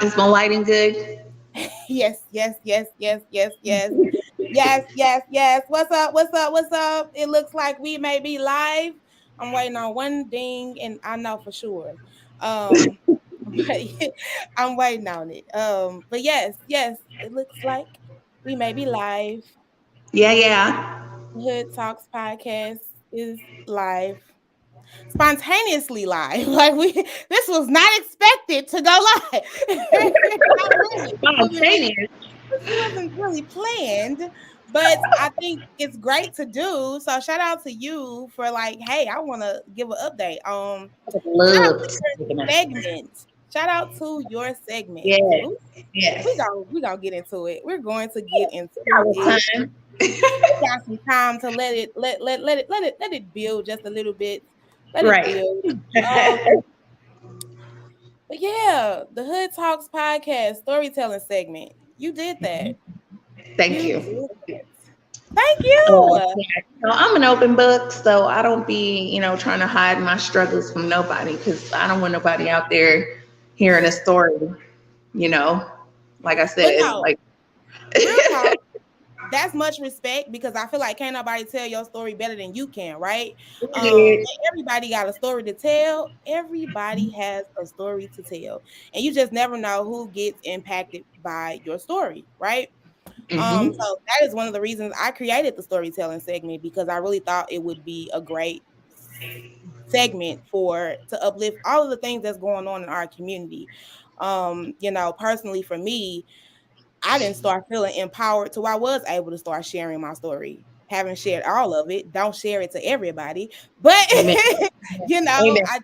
Is my lighting good? Yes, yes, yes, yes, yes, yes. Yes, yes, yes. What's up? What's up? What's up? It looks like we may be live. I'm waiting on one ding, and I know for sure. Um, but I'm waiting on it. But yes, yes, it looks like we may be live. Yeah, yeah. Hood Talks podcast is live, spontaneously live. Like this was not expected to go live. Not really. Spontaneous. It wasn't really planned, but I think it's great to do. So shout out to you for like, hey, I want to give an update. Shout out Love to to speak your segment. Shout out to your segment. Yes, We yes. we gonna get into it. We're going to get Got into a little it. time. We got some time to let it build just a little bit. Let it Right. build. Um, but yeah, the Hood Talks podcast storytelling segment. You did that. Thank You you. did that. Thank you. Yeah, I'm an open book, so I don't be, trying to hide my struggles from nobody because I don't want nobody out there hearing a story, you know. Like I But said, no, like real talk, that's much respect because I feel like can't nobody tell your story better than you can, right? And everybody got a story to tell. Everybody has a story to tell. And you just never know who gets impacted by your story, right? hmm So that is one of the reasons I created the storytelling segment because I really thought it would be a great segment for to uplift all of the things that's going on in our community. Personally for me, I didn't start feeling empowered till I was able to start sharing my story. Haven't shared all of it. Don't share it to everybody, but Amen. Amen. I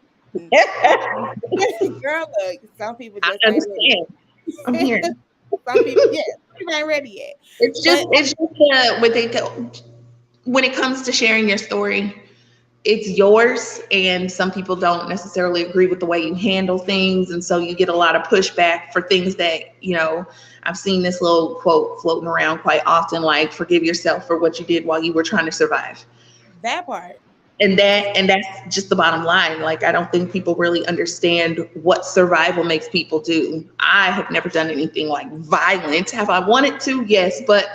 girl, look, some people I just ain't understand. I'm ready. here. Some people, yeah, some people ain't ready yet. But It's just when it comes to sharing your story, it's yours, and some people don't necessarily agree with the way you handle things, and so you get a lot of pushback for things that I've seen this little quote floating around quite often, like forgive yourself for what you did while you were trying to survive. that part, And that's just the bottom line. Like, I don't think people really understand what survival makes people do. I have never done anything like violent. Have I wanted to? Yes, but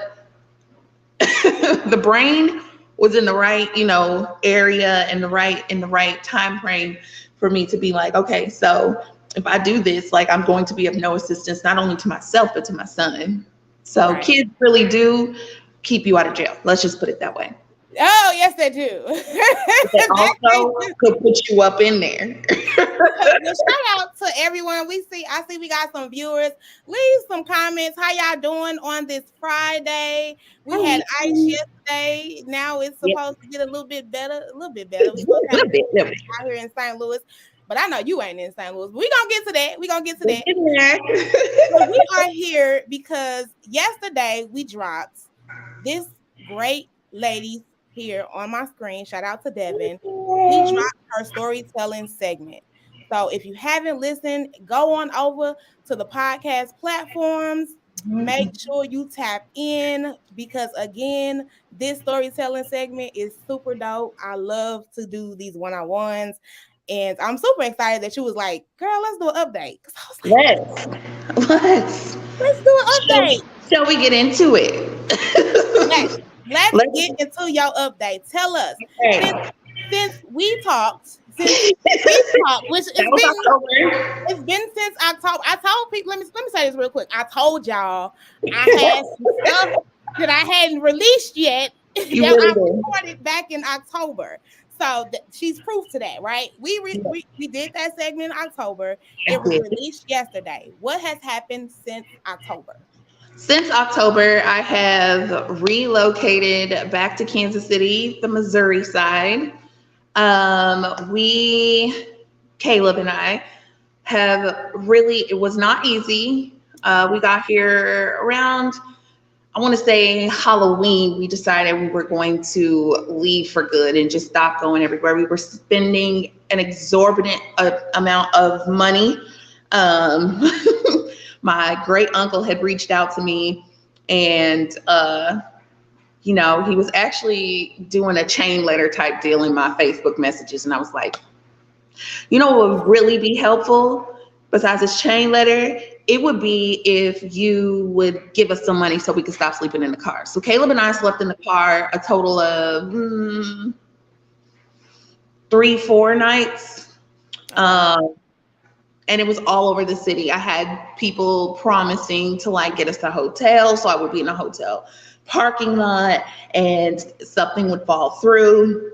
the brain was in the right, area, and the right time frame for me to be like, okay, so if I do this, like, I'm going to be of no assistance not only to myself but to my son. So right? kids really do keep you out of jail. Let's just put it that way. Oh, yes, they do. But they That they also do. could put you up in there. Well, shout out to everyone. I see we got some viewers. Leave some comments. How y'all doing on this Friday? We had Hey. ice yesterday. Now it's Yeah, supposed to get a little bit better. A little bit better. We supposed a to have little bit, little bit. out here in St. Louis. But I know you ain't in St. Louis. We gonna get to that. We gonna get to We're that. getting there. But we are here because yesterday we dropped this great lady here on my screen. Shout out to Devin. We dropped her storytelling segment. So if you haven't listened, go on over to the podcast platforms. Make sure you tap in because again, this storytelling segment is super dope. I love to do these one-on-ones. And I'm super excited that she was like, girl, let's do an update. Because I was like, Let's let's let's do shall an we, update. shall we get into it? Yes, let's Let's. get into your update. Tell us since Hey, since we talked, which that was October. it's been since October. I told people. Let me say this real quick. I told y'all I had some stuff that I hadn't released yet You that really I did. recorded back in October. So she's proof to that, right? We did that segment in October. It was Yeah. released yesterday. What has happened since October? Since October, I have relocated back to Kansas City, the Missouri side. Caleb and I, have really, it was not easy. We got here around, I want to say Halloween. We decided we were going to leave for good and just stop going everywhere. We were spending an exorbitant amount of money. Um, my great uncle had reached out to me, and he was actually doing a chain letter type deal in my Facebook messages, and I was like, what would really be helpful besides this chain letter it would be if you would give us some money so we could stop sleeping in the car. So Caleb and I slept in the car a total of 3, 4 nights. Um, and it was all over the city. I had people promising to like get us a hotel, so I would be in a hotel parking lot and something would fall through.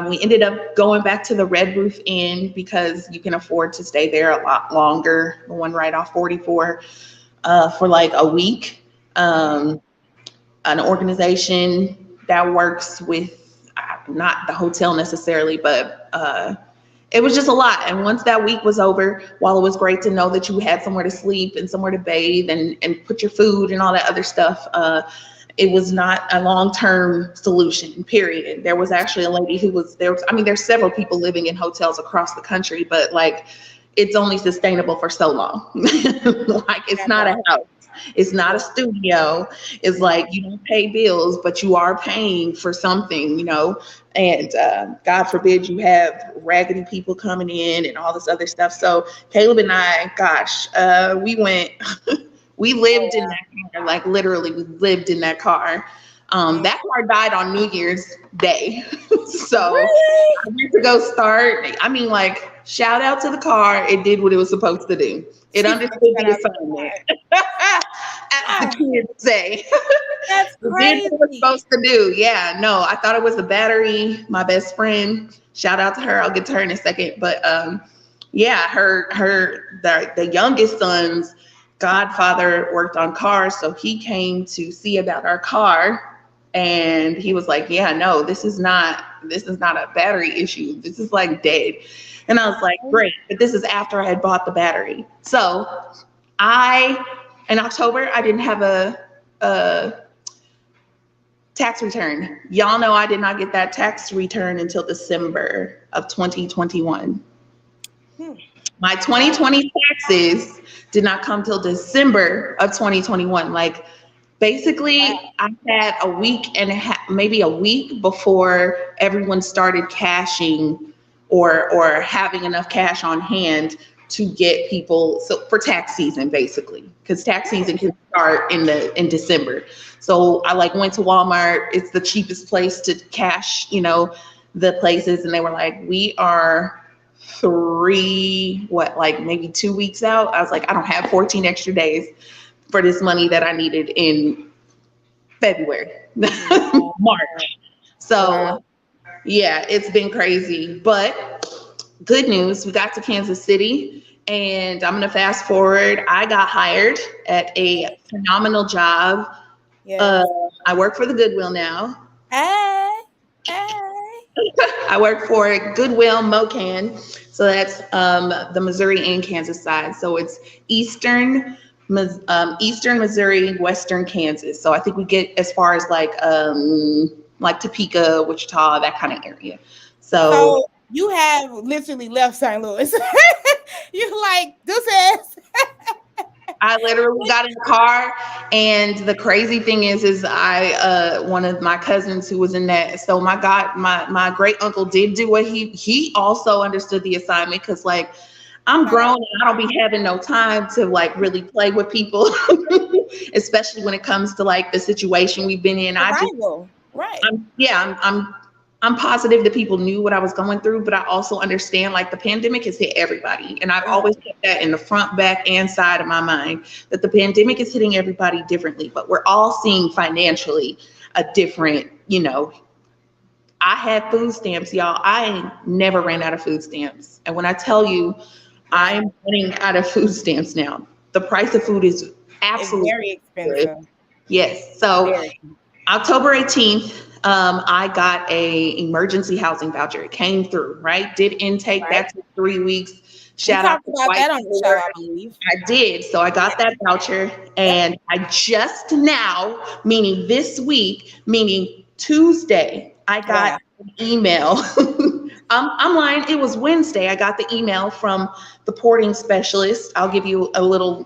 We ended up going back to the Red Roof Inn because you can afford to stay there a lot longer, the one right off 44, for like a week. An organization that works with not the hotel necessarily, but it was just a lot. And once that week was over, while it was great to know that you had somewhere to sleep and somewhere to bathe and put your food and all that other stuff, it was not a long-term solution, period. There was actually a lady who was there. I mean, there's several people living in hotels across the country, but like it's only sustainable for so long. Like it's not a house. It's not a studio. It's like you don't pay bills, but you are paying for something, you know. And God forbid you have raggedy people coming in and all this other stuff. So Caleb and I, gosh, we went, we lived in that car, like literally we lived in that car. That car died on New Year's Day. So I went to go start. I mean, like, shout out to the car. It did what it was supposed to do. It understood the assignment. As the kids say. That's crazy. It did what it was supposed to do. Yeah, no, I thought it was the battery. My best friend, shout out to her. I'll get to her in a second. But yeah, the youngest son's godfather worked on cars, so he came to see about our car, and he was like, "Yeah, no, this is not a battery issue. This is like dead." And I was like, "Great," but this is after I had bought the battery. So in October, I didn't have a tax return. Y'all know I did not get that tax return until December of 2021. My 2020 taxes did not come till December of 2021. Like basically I had a week and a half, maybe a week before everyone started cashing or having enough cash on hand to get people, so for tax season basically, because tax season can start in December. So I like went to Walmart. It's the cheapest place to cash, you know, the places, and they were like, "We are maybe 2 weeks out." I was like, I don't have 14 extra days for this money that I needed in February, March. So yeah, it's been crazy, but good news, we got to Kansas City, and I'm gonna fast forward. I got hired at a phenomenal job. I work for the Goodwill now. Hey. I work for Goodwill MoCan. So that's the Missouri and Kansas side. So it's Eastern Missouri, Western Kansas. So I think we get as far as like Topeka, Wichita, that kind of area. So you have literally left St. Louis. You like, this is. I literally got in the car, and the crazy thing is I one of my cousins who was in that. So my great uncle did do what he also understood the assignment, because like I'm grown and I don't be having no time to like really play with people, especially when it comes to like the situation we've been in. I'm positive that people knew what I was going through, but I also understand like the pandemic has hit everybody. And I've always kept that in the front, back, and side of my mind, that the pandemic is hitting everybody differently, but we're all seeing financially a different, you know. I had food stamps, y'all. I never ran out of food stamps. And when I tell you I'm running out of food stamps now, the price of food is absolutely very expensive. Yes. So October 18th, I got a emergency housing voucher. It came through, right? Did intake. That took 3 weeks. Shout out to about that on the show, I believe. I did. So I got that voucher, and I just now, meaning this week, meaning Tuesday, I got an email. I'm lying. It was Wednesday. I got the email from the porting specialist. I'll give you a little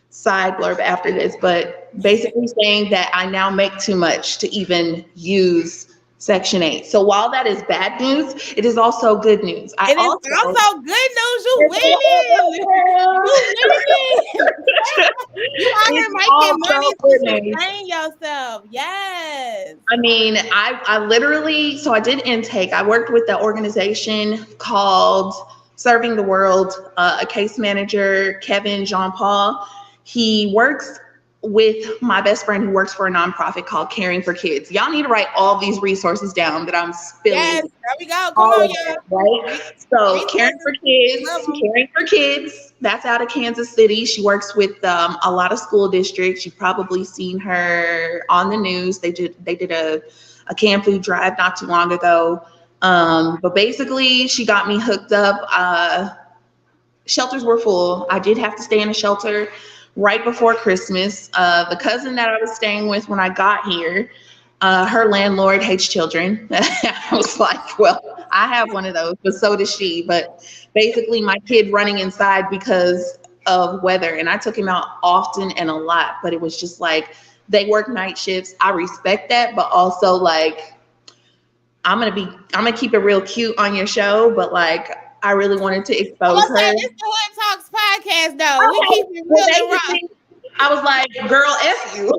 side blurb after this, but basically saying that I now make too much to even use Section 8. So while that is bad news, it is also good news. I It is also also good news. You winning. You winning. You out here it's making money also to good news. sustain yourself. Yes. I mean, I literally, so I did intake. I worked with the organization called Serving the World, a case manager, Kevin Jean Paul. He works with my best friend who works for a nonprofit called Caring for Kids. Y'all need to write all these resources down that I'm spilling. Yes, there we go. Come All on, of y'all. it, right? So Love 'em. Caring for Kids, that's out of Kansas City. She works with a lot of school districts. You've probably seen her on the news. They did a canned food drive not too long ago. But basically, she got me hooked up. Shelters were full. I did have to stay in a shelter right before Christmas. The cousin that I was staying with when I got here, her landlord hates children. I was like, well, I have one of those, but so does she. But basically, my kid running inside because of weather, and I took him out often and a lot, but it was just like they work night shifts. I respect that, but also like I'm gonna keep it real cute on your show, but like I really wanted to I'm expose gonna say her. this the Hood Talks podcast though. We Okay, keep it well, real and raw. basically, I was like, girl, F you.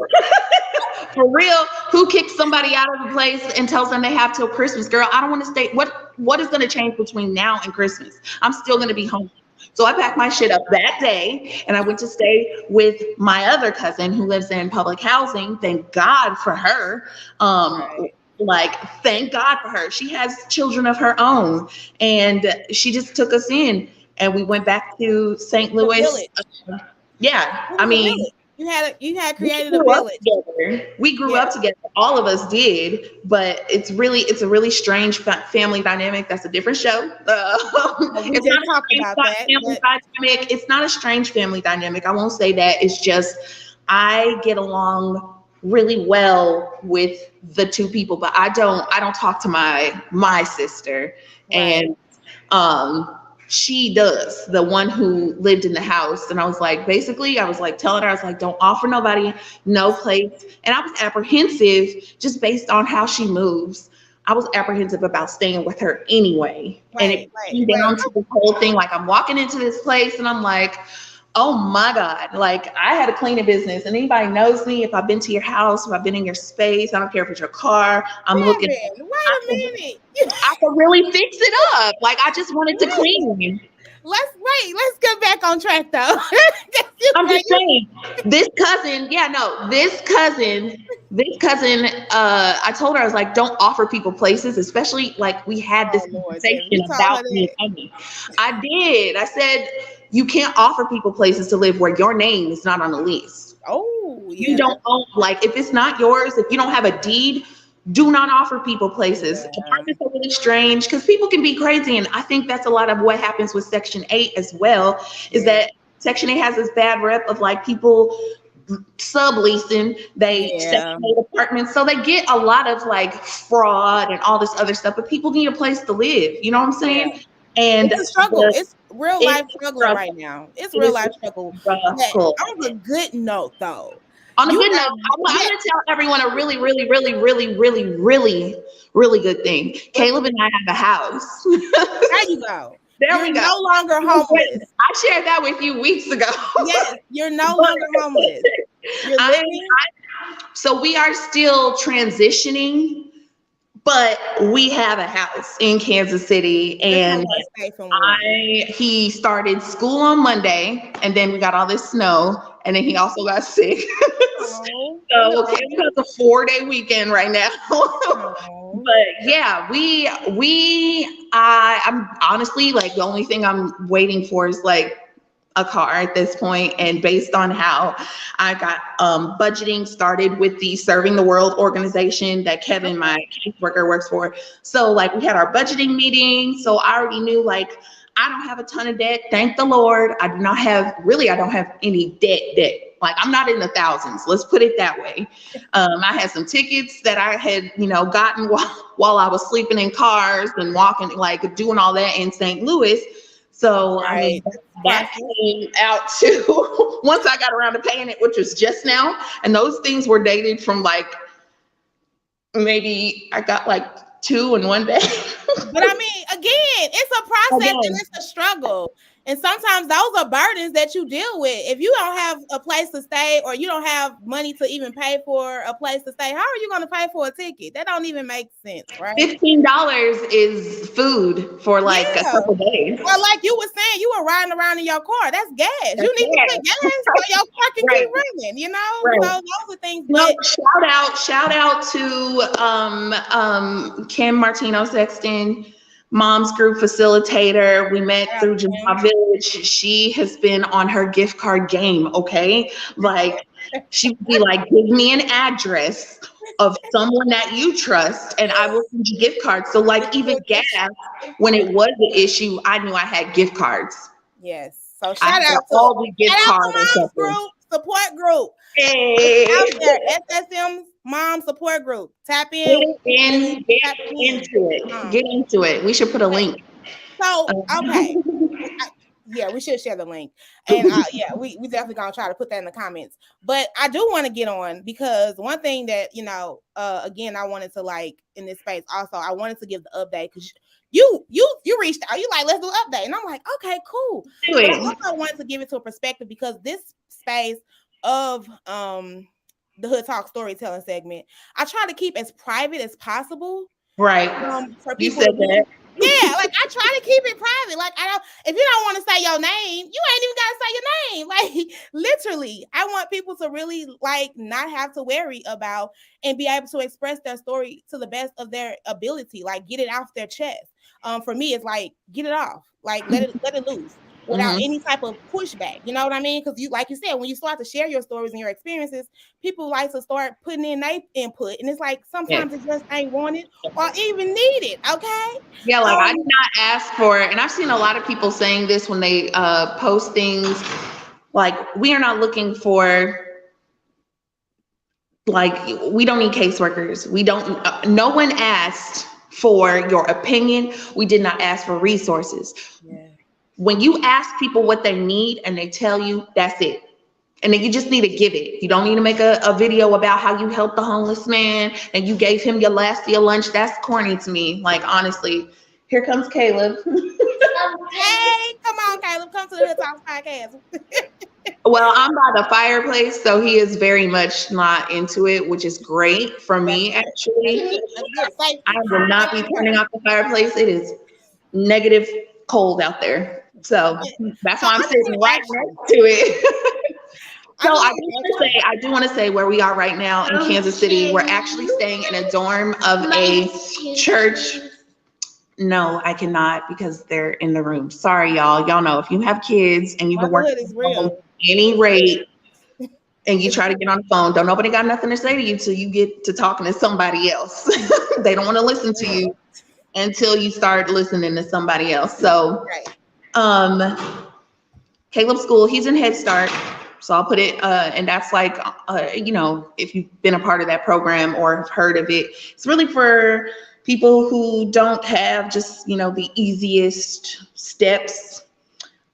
For real, who kicks somebody out of a place and tells them they have till Christmas? Girl, I don't want to stay. What is gonna change between now and Christmas? I'm still gonna be home. So I packed my shit up that day and I went to stay with my other cousin who lives in public housing. Thank God for her. Right. Like, thank God for her. She has children of her own. And she just took us in and we went back to St. The Louis. village. Yeah, It I was a mean, village. You had we created a grew up village. together. We grew Yeah. up together. All of us did, but it's a really strange family dynamic. That's a different show. We It's just not a talked strange about that. family dynamic. It's not a strange family dynamic. I won't say that. It's just I get along really well with the two people, but I don't talk to my sister, Right. and um she does, the one who lived in the house. And I was like, basically, I was like telling her, I was like, don't offer nobody no place. And I was apprehensive just based on how she moves. I was apprehensive about staying with her anyway. And it came down to this whole thing. Like, I'm walking into this place and I'm like, oh my God, like I had a cleaning business and anybody knows me. If I've been to your house, if I've been in your space, I don't care if it's your car, I'm looking. Wait a minute. I could really fix it up. Like, I just wanted to clean. Let's get back on track though. I'm just saying, this cousin, I told her, I was like, don't offer people places, especially like we had this conversation about me. I did. I said, you can't offer people places to live where your name is not on the list. Oh, yeah. You don't own, like, if it's not yours, if you don't have a deed, do not offer people places. Apartments are really strange because people can be crazy. And I think that's a lot of what happens with Section 8 as well, is that Section 8 has this bad rep of like people subleasing Section 8 apartments. So they get a lot of like fraud and all this other stuff, but people need a place to live. You know what I'm saying? Yeah. And it's a struggle. It's real life struggle right now. It's real life struggle. On a good note, though. On a good note, I'm going to tell everyone a really, really, really, really, really, really, really good thing. Caleb and I have a house. There you go. You're no longer homeless. I shared that with you weeks ago. Yes, you're no longer homeless. You're living. So we are still transitioning, but we have a house in Kansas City, and he started school on Monday, and then we got all this snow, and then he also got sick. So Caleb has a 4-day weekend right now. But yeah, I'm honestly like, the only thing I'm waiting for is like a car at this point. And based on how I got budgeting started with the Serving the World organization that Kevin, my caseworker, works for. So like we had our budgeting meeting. So I already knew like I don't have a ton of debt. Thank the Lord. I don't have any debt. Like I'm not in the thousands. Let's put it that way. I had some tickets that I had, gotten while I was sleeping in cars and walking, like doing all that in St. Louis. So, I mean, that came out too once I got around to paying it, which was just now. And those things were dated from like maybe I got like 2 in one day. But I mean, again, it's a process and Again, it's a struggle. And sometimes those are burdens that you deal with. If you don't have a place to stay or you don't have money to even pay for a place to stay, how are you going to pay for a ticket? That don't even make sense, right? $15 is food for like a Yeah. couple days. Or like you were saying, you were riding around in your car. That's gas. That's You need to put gas. gas so your car can Right, keep running, you know? So right. those are things. No, But shout out to Kim Martino Sexton, mom's group facilitator. We met shout out through to Jamal Village. She has been on her gift card game, okay? Like she would be like, give me an address of someone that you trust and I will send you gift cards. So like even gas, when it was an issue, I knew I had gift cards. yes. So I had shout an out to Aldi gift card or Mom's something. group, support group. Hey. Out there, SSM Mom Support Group. Tap in. Get into it. Get into it. We should put a link. So, okay. Yeah, we should share the link. And yeah, we definitely gonna try to put that in the comments. But I do want to get on because one thing that, again, I wanted to like in this space also, I wanted to give the update because you reached out, you like, let's do an update. And I'm like, okay, cool. But I also wanted to give it to a perspective because this space of the Hood Talk storytelling segment, I try to keep as private as possible. Right. For people you said that. Yeah, like I try to keep it private. Like if you don't want to say your name, you ain't even gotta say your name. Like literally, I want people to really like not have to worry about and be able to express their story to the best of their ability. Like get it off their chest. For me, it's like get it off. Like let it loose without any type of pushback. You know what I mean? Because you, like you said, when you start to share your stories and your experiences, people like to start putting in their input, and it's like sometimes it just ain't wanted or even needed. Okay. Yeah, like I did not ask for it, and I've seen a lot of people saying this when they post things. Like we are not looking for. Like we don't need caseworkers. We don't. No one asked for your opinion. We did not ask for resources. Yeah. When you ask people what they need and they tell you, that's it. And then you just need to give it. You don't need to make a video about how you helped the homeless man and you gave him your last year lunch. That's corny to me. Like, honestly, here comes Caleb. Hey, come on, Caleb. Come to the Hood Talks podcast. Well, I'm by the fireplace, so he is very much not into it, which is great for me, actually. I will not be turning off the fireplace. It is negative cold out there. So that's why I'm sitting right next to it. So I do want to say where we are right now in Kansas City, we're actually staying in a dorm of a church. No, I cannot because they're in the room. Sorry, y'all. Y'all know if you have kids and you've been working at any rate and you try to get on the phone, don't nobody got nothing to say to you till you get to talking to somebody else. They don't want to listen to you until you start listening to somebody else. So Caleb's school, he's in Head Start. So I'll put it, and that's like, if you've been a part of that program or have heard of it, it's really for people who don't have just, the easiest steps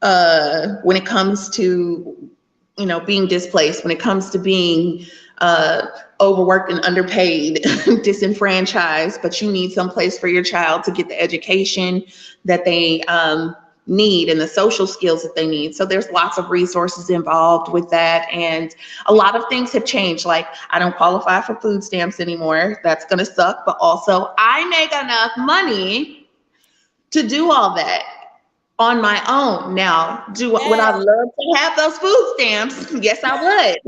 when it comes to, being displaced, when it comes to being overworked and underpaid, disenfranchised, but you need some place for your child to get the education that they need and the social skills that they need. So there's lots of resources involved with that. And a lot of things have changed. Like I don't qualify for food stamps anymore. That's going to suck. But also I make enough money to do all that on my own. Now, would I love to have those food stamps? Yes, I would.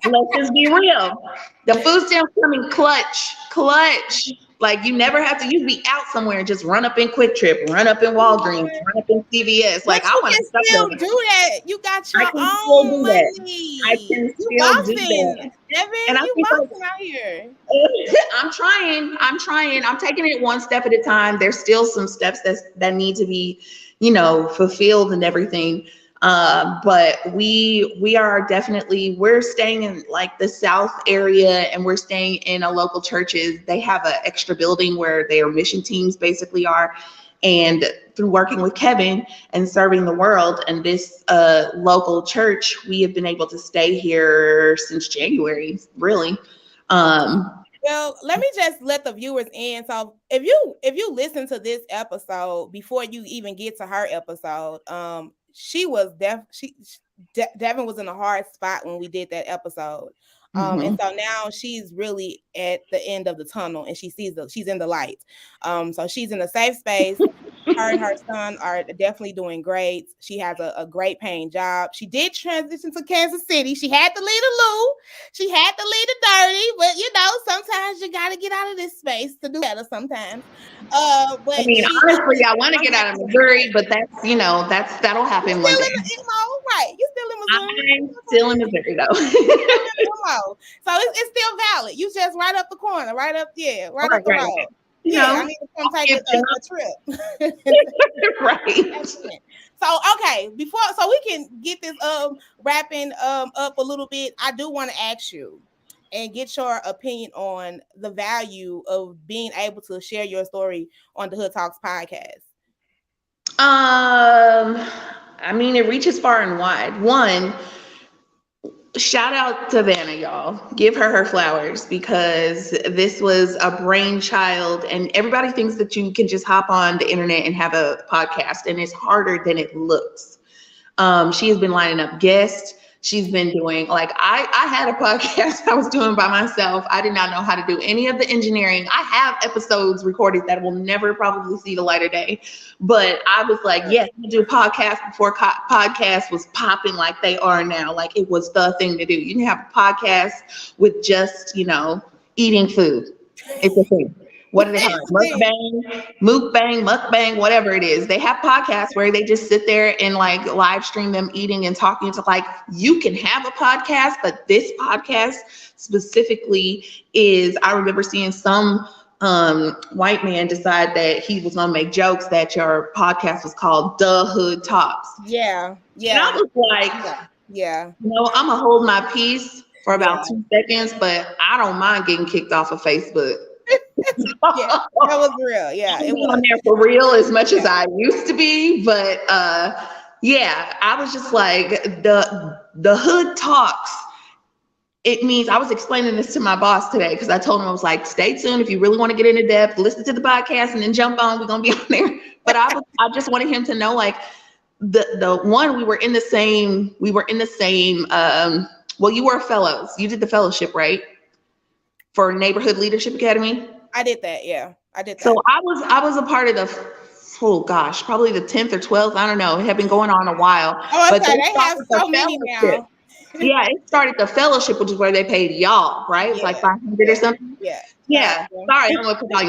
Let's just be real. The food stamps come in clutch. Like you never have to, you be out somewhere and just run up in Quick Trip, run up in Walgreens, run up in CVS. Like I want to still do that. You got your own money. I can still do that. Devin, and you bossing out here. I'm trying. I'm taking it one step at a time. There's still some steps that need to be, fulfilled and everything. But we are definitely, we're staying in like the South area and we're staying in a local churches. They have an extra building where their mission teams basically are. And through working with Kevin and serving the world and this local church, we have been able to stay here since January, really. Well, let me just let the viewers in. So if you listen to this episode before you even get to her episode, she was Devin was in a hard spot when we did that episode. And so now she's really at the end of the tunnel and she's in the light. So she's in a safe space. Her and her son are definitely doing great. She has a great paying job. She did transition to Kansas City. She had to leave the Lou. She had to leave the dirty, but sometimes you got to get out of this space to do better sometimes. But I mean, she honestly, I want to get out of Missouri, but that'll you happen one still day. in right. You still in Missouri. I'm still in Missouri So it's still valid. You just right up the corner, right up up the right. road. You Yeah, know, I need to come take a trip. right. So okay, so we can get this wrapping up a little bit. I do want to ask you and get your opinion on the value of being able to share your story on the Hood Talks podcast. I mean, it reaches far and wide. One, shout out to Vanna, y'all. Give her flowers because this was a brainchild, and everybody thinks that you can just hop on the internet and have a podcast, and it's harder than it looks. She has been lining up guests. She's been doing I had a podcast I was doing by myself. I did not know how to do any of the engineering. I have episodes recorded that will never probably see the light of day. But I was like, yes, I do podcasts before podcasts was popping like they are now. Like it was the thing to do. You can have a podcast with just, eating food. It's a thing. What do they call it? Mukbang, whatever it is. They have podcasts where they just sit there and live stream them eating and talking to you can have a podcast, but this podcast specifically is, I remember seeing some white man decide that he was gonna make jokes that your podcast was called The Hood Talks. Yeah. And I was like, yeah. I'm gonna hold my peace for about 2 seconds, but I don't mind getting kicked off of Facebook. Yeah, that was real. Yeah, it was on there for real as much as I used to be, but I was just like the Hood Talks. It means, I was explaining this to my boss today because I told him, I was like, stay tuned if you really want to get into depth, listen to the podcast and then jump on. We're gonna be on there. But I just wanted him to know the one we were in the same. Well, you were fellows. You did the fellowship, right? For Neighborhood Leadership Academy. I did that. Yeah, I did that. So I was a part of probably the 10th or 12th. I don't know. It had been going on a while. Oh, but they have so many now. Yeah, it started the fellowship, which is where they paid y'all, right? It's like 500 or something. Yeah. Sorry, I don't want to put all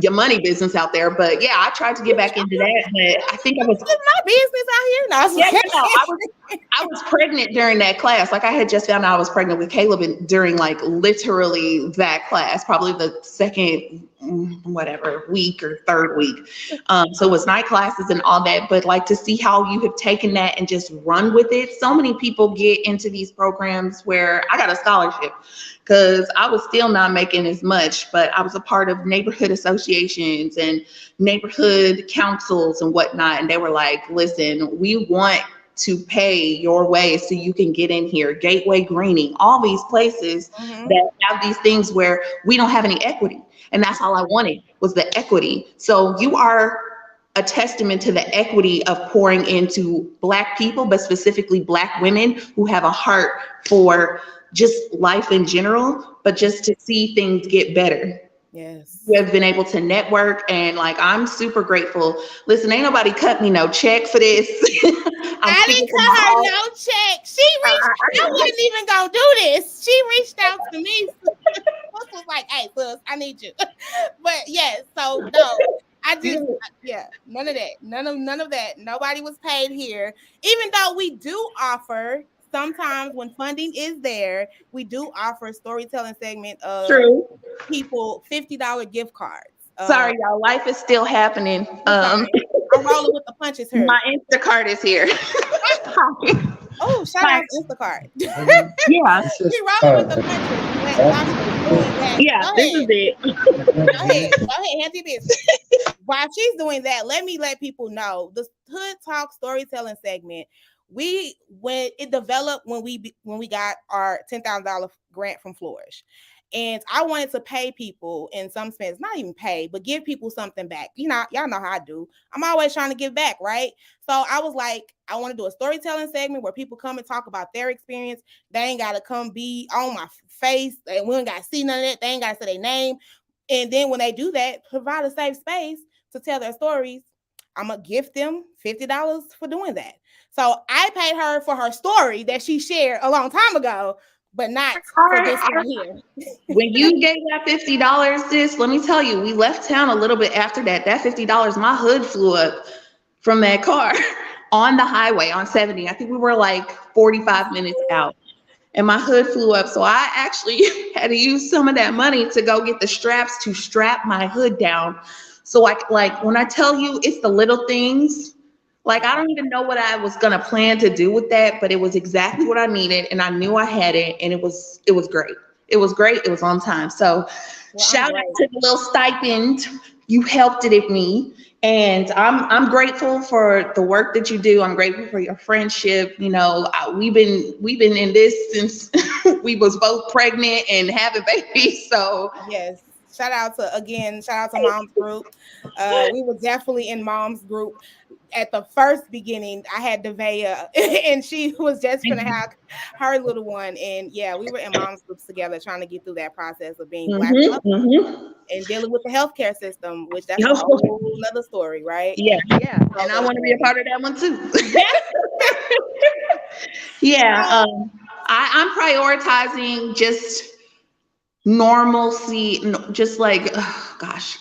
your money business out there, but yeah, I tried to get back into that, but I think I was my business out here. I was pregnant during that class. I had just found out I was pregnant with Caleb during literally that class, probably the second week or third week. So it was night classes and all that, but to see how you have taken that and just run with it. So many people get into these programs where I got a scholarship because I was still not making as much, but I was a part of neighborhood associations and neighborhood councils and whatnot. And they were like, listen, we want to pay your way so you can get in here. Gateway Greening, all these places that have these things where we don't have any equity. And that's all I wanted was the equity. So you are a testament to the equity of pouring into Black people, but specifically Black women who have a heart for just life in general, but just to see things get better. Yes. We have been able to network, and I'm super grateful. Listen, ain't nobody cut me no check for this. I didn't cut her no check. She reached, I wasn't even gonna do this. She reached out to me. Was like, hey, sis, I need you. But yes, so no, I just none of that. None of that. Nobody was paid here. Even though we do offer, sometimes when funding is there, we do offer a storytelling segment of people $50 gift cards. Sorry, y'all. Life is still happening. I'm rolling with the punches here. My Instacart is here. Oh, shout out to Instacart. Yeah. She rolling with the punches. Yeah, this is it. Go ahead, handle business. While she's doing that, let people know the Hood Talk storytelling segment. When it developed when we got our $10,000 grant from Flourish. And I wanted to pay people in some sense, not even pay, but give people something back. You know, y'all know how I do. I'm always trying to give back, right? So I was like, I want to do a storytelling segment where people come and talk about their experience. They ain't got to come be on my face, and we ain't got to see none of that. They ain't got to say their name. And then when they do that, provide a safe space to tell their stories. I'm going to gift them $50 for doing that. So I paid her for her story that she shared a long time ago, but not for this right here. When you gave that $50, sis, let me tell you, we left town a little bit after that. That $50, my hood flew up from that car on the highway on 70. I think we were like 45 minutes out. And my hood flew up. So I actually had to use some of that money to go get the straps to strap my hood down. So like when I tell you it's the little things, like I don't even know what I was gonna plan to do with that, but it was exactly what I needed, and I knew I had it, and it was great. It was great. It was on time. So shout out to the little stipend. You helped it at me. And I'm grateful for the work that you do. I'm grateful for your friendship. You know, we've been in this since we was both pregnant and having babies. So yes, shout out to Mom's Group. We were definitely in Mom's Group at the first beginning. I had Devea, and she was just gonna have her little one. And yeah, we were in Mom's Groups together trying to get through that process of being Black and dealing with the healthcare system, which that's a whole another story, right? Yeah. And I want to be a part of that one too. Yeah. I'm prioritizing just normalcy, just like, oh, gosh,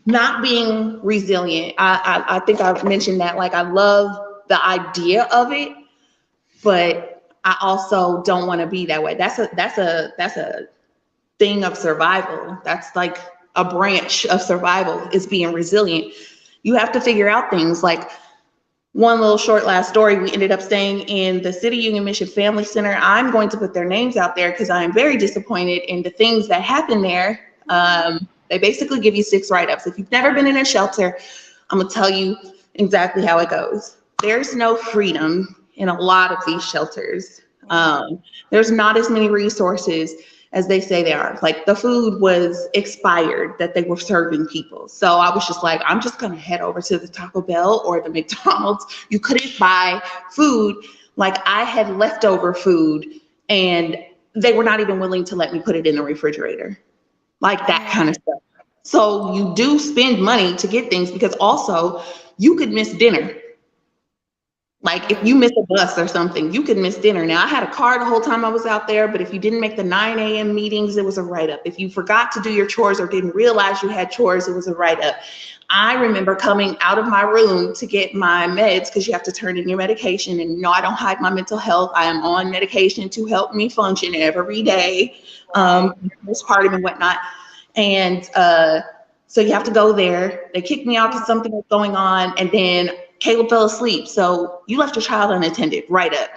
not being resilient. I think I've mentioned that. Like, I love the idea of it, but I also don't want to be that way. That's a thing of survival. That's like a branch of survival, is being resilient. You have to figure out things. Like, one little short last story, we ended up staying in the City Union Mission Family Center. I'm going to put their names out there because I am very disappointed in the things that happen there. They basically give you 6 write-ups. If you've never been in a shelter, I'm gonna tell you exactly how it goes. There's no freedom in a lot of these shelters. There's not as many resources as they say they are. Like, the food was expired that they were serving people. So I was just like, I'm just gonna head over to the Taco Bell or the McDonald's. You couldn't buy food. Like, I had leftover food and they were not even willing to let me put it in the refrigerator. Like, that kind of stuff. So you do spend money to get things, because also you could miss dinner. Like, if you miss a bus or something, you could miss dinner. Now, I had a car the whole time I was out there, but if you didn't make the 9 a.m. meetings, it was a write-up. If you forgot to do your chores or didn't realize you had chores, it was a write-up. I remember coming out of my room to get my meds, because you have to turn in your medication. And no, I don't hide my mental health. I am on medication to help me function every day, postpartum and whatnot. And so you have to go there. They kicked me out because something was going on. And then Caleb fell asleep. So you left your child unattended, right up.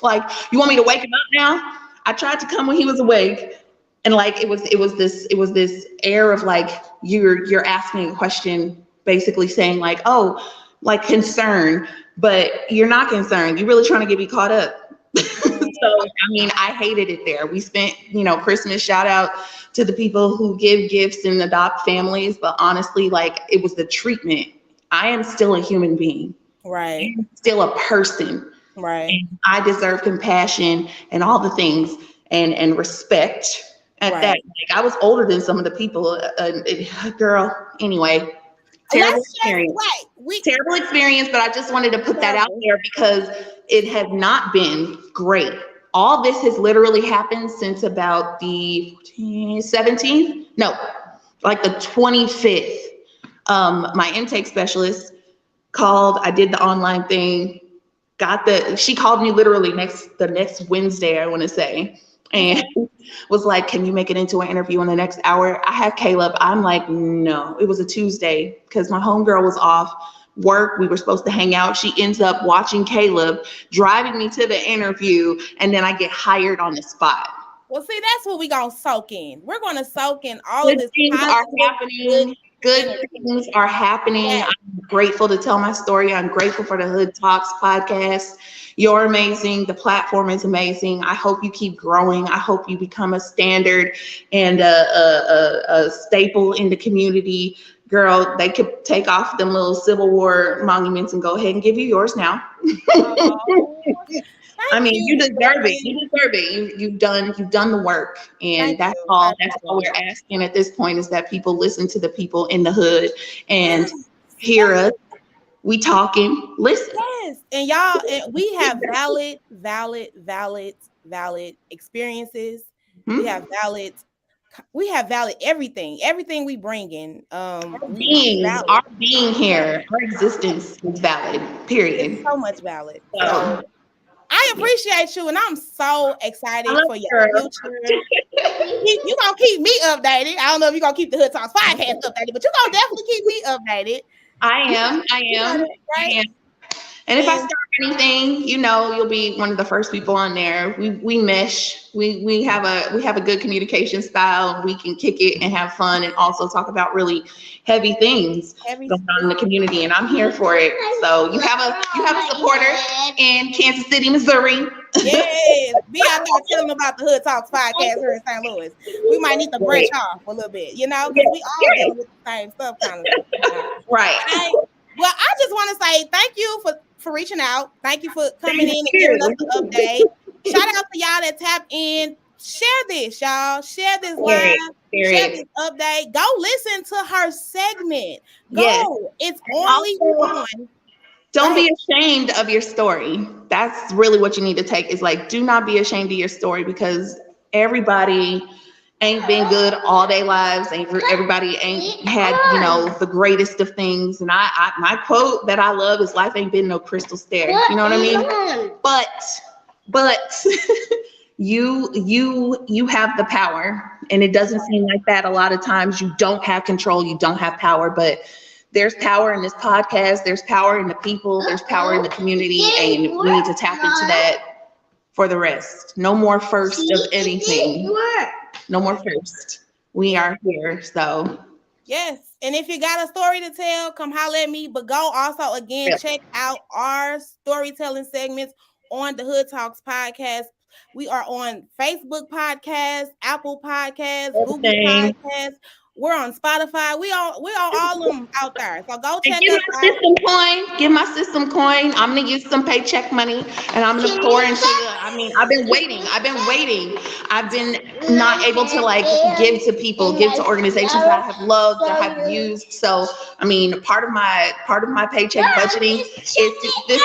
Like, you want me to wake him up now? I tried to come when he was awake. And like, it was this air of like, you're asking a question, basically saying like, oh, like concern, but you're not concerned. You're really trying to get me caught up. So, I mean, I hated it there. We spent, Christmas, shout out to the people who give gifts and adopt families. But honestly, like, it was the treatment. I am still a human being. Right. I'm still a person. Right. And I deserve compassion and all the things and respect at that. Like, I was older than some of the people. Girl, anyway. Terrible experience. Terrible experience, but I just wanted to put that out there because it has not been great. All this has literally happened since about the 17th? No, like the 25th. My intake specialist called. I did the online thing. She called me literally the next Wednesday, I want to say, and was like, can you make it into an interview in the next hour? I have Caleb. I'm like, no. It was a Tuesday because my homegirl was off work. We were supposed to hang out. She ends up watching Caleb, driving me to the interview, and then I get hired on the spot. Well, see, that's what we're going to soak in. We're going to soak in all of this. Things are happening. Good things are happening. I'm grateful to tell my story. I'm grateful for the Hood Talks podcast. You're amazing. The platform is amazing. I hope you keep growing. I hope you become a standard and a staple in the community. Girl, they could take off them little Civil War monuments and go ahead and give you yours now. Oh, I thank mean, you you, deserve it. Devin. You deserve it. You've done the work, and Thank that's you. I all. That's all appreciate we're it. asking at this point is that people listen to the people in the hood and Yes, hear yes, us. We talking. Listen. yes. And y'all, and we have valid experiences. We Hmm? have valid, we have valid everything. Everything we bring in, it's Beings, valid. our being here, our existence is valid. It's Period. so much valid. So, So I yeah. appreciate you, and I'm so I excited love for your her. future. You gonna keep me updated. I don't know if you're gonna keep the Hood Talks podcast updated, but you're gonna definitely keep me updated. I You got, am. I you got am. it right. I am. And if I And start anything, you'll be one of the first people on there. We mesh. We have a good communication style. We can kick it and have fun, and also talk about really heavy things every going on in the community. And I'm here for it. So you have a supporter in Kansas City, Missouri. yes, be out there telling them about the Hood Talks podcast here in St. Louis. We might need to branch Right. off a little bit, because Yes. we all Yes. dealing with the same stuff kind of sometimes. Right. Well, I just want to say thank you for reaching out. Thank you for coming Thank in and giving us you. the update. Shout out to y'all that tap in. Share this, y'all. Share this live. Period. Share Period. this update. Go listen to her segment. Yes. Go. It's And only also, on. Go don't ahead. be ashamed of your story. That's really what you need to take is like, do not be ashamed of your story because everybody ain't been good all their lives. Everybody ain't had, the greatest of things. And my quote that I love is life ain't been no crystal stair. You know what I mean? But you have the power and it doesn't seem like that a lot of times. You don't have control, you don't have power, but there's power in this podcast, there's power in the people, there's power in the community, and we need to tap into that for the rest. No more first of anything. No more first. We are here. So Yes. And if you got a story to tell, come holler at me. But go also again, check out our storytelling segments on the Hood Talks podcast. We are on Facebook Podcast, Apple Podcast, Google everything. Podcast. We're on Spotify. We on all of them out there. So go And check give us my out. system coin. Give my system coin. I'm gonna use some paycheck money, and I'm gonna pour into the. I mean, I've been waiting. I've been not able to like give to people, give to organizations that I have loved, that I have used. So, I mean, part of my paycheck budgeting is this.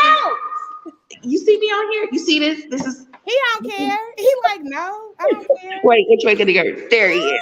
You see me on here? You see this? This is. He don't care. He like, no, I don't care. Wait, which way could he go? There he is.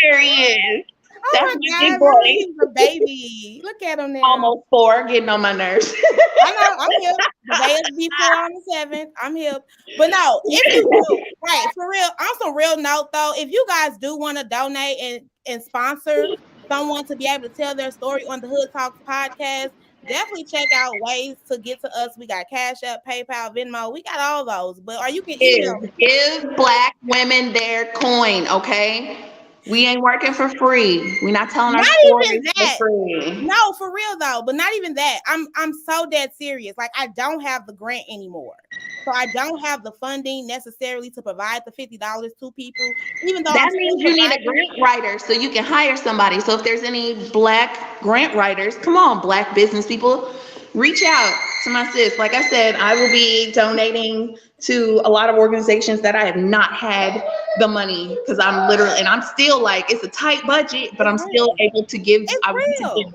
There he is. Oh That's my my God, big boy. really, he's a baby. Look at him now. Almost 4, getting on my nerves. I know, I'm hip. The day is before on the 7th. I'm hip. But no, if you do, right, for real, on some real note though, if you guys do want to donate and sponsor someone to be able to tell their story on the Hood Talks podcast, definitely check out ways to get to us. We got Cash App, PayPal, Venmo. We got all those. Or you can email me. Give black women their coin, okay? We ain't working for free. We're not telling our Not stories even for that. free. No, for real though, but not even that. I'm so dead serious. Like I don't have the grant anymore. So I don't have the funding necessarily to provide the $50 to people, even though That I'm still means you need a providing. grant writer so you can hire somebody. So if there's any black grant writers, come on, black business people, reach out to my sis. Like I said, I will be donating to a lot of organizations that I have not had the money because I'm still like, it's a tight budget, but I'm It's still real. able to give, It's I want to real. give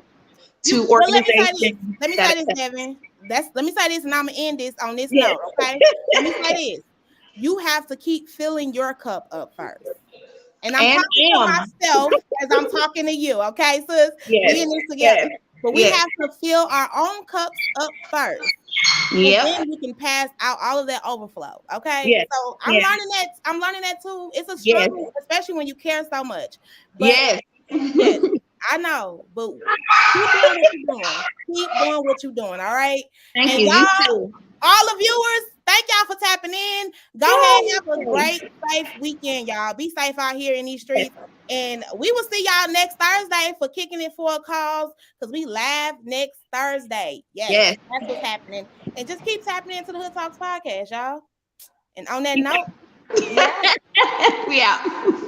to But let me say this. organizations Let me that say this, Devin. Let me say this, and I'm gonna end this on this yes. note. Okay. Let me say this. You have to keep filling your cup up first. And I'm And talking to myself as I'm talking to you. Okay, sis? yes. We in this together. Yes. But we Yes. have to fill our own cups up first. Yep. And then we can pass out all of that overflow. Okay. Yes. So I'm Yes. learning that. I'm learning that too. It's a Yes. struggle, especially when you care so much. But Yes. yes, I know. But keep doing what you're doing. Keep doing what you're doing. All right. Thank And you. You y'all, too. all the viewers, Thank y'all for tapping in. Go ahead and have a great, safe weekend, y'all. Be safe out here in these streets. And we will see y'all next Thursday for Kicking It For a Cause, because we live next Thursday. Yes, that's what's happening. And just keep tapping into the Hood Talks podcast, y'all. And on that note, we out. We out.